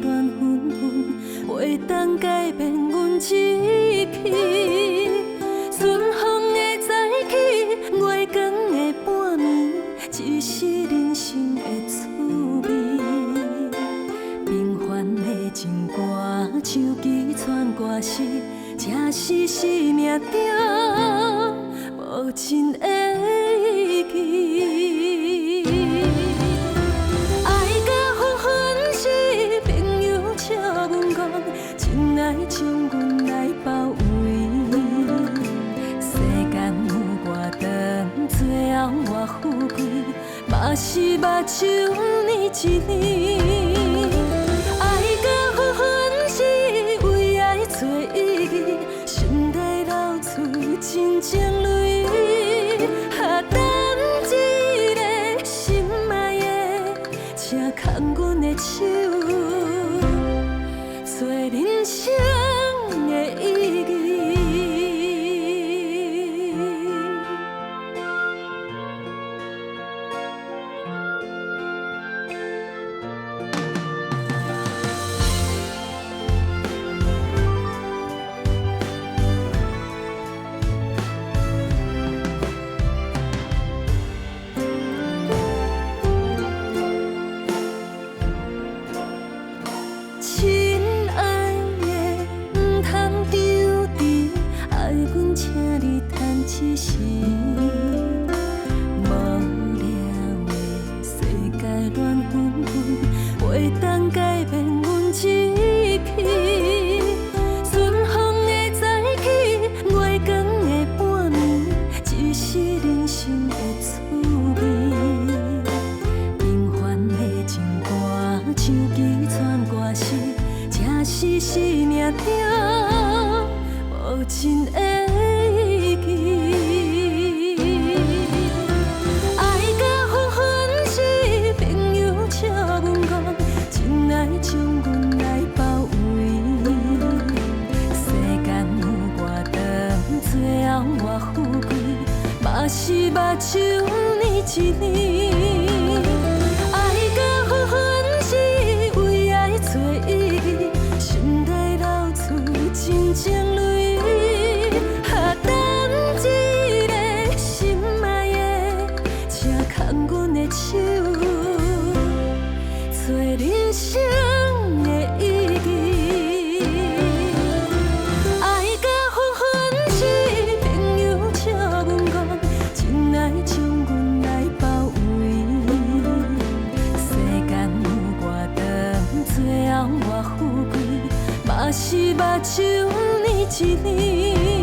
乱纷纷，袂当改变阮志气。顺风的早起，月光的半暝，只是人生的趣味。平凡的情歌，手机传歌时，这是生命中无尽的意义。爱到昏昏时，朋友笑阮讲，真爱将阮来包围。世间有我长，最后我富贵，嘛是目睭呢一年。爱到昏昏时，为爱找意义，心底流出真情泪。等一个心爱的，请牵阮的手，找人生的意义。亲爱的，唔通丢弃，爱阮请你叹一声。无聊的世界乱纷纷，袂当改变阮志气。顺风的早起，月光的半暝，只是人生的趣味。平凡的情歌，手机传歌时，这是生命中无尽的意义。爱到昏昏时，朋友笑阮讲，真爱将阮来包围。世间有我长，最后我富贵，嘛是目睭呢一年。爱到昏昏时，为爱找意义，心底流出真情泪。等一个心爱的，请牵阮的手，找人生的意义。爱到昏昏时，朋友笑阮讲，真爱将阮来包围。世间有我长，最后我富贵，嘛是目睭呢一年。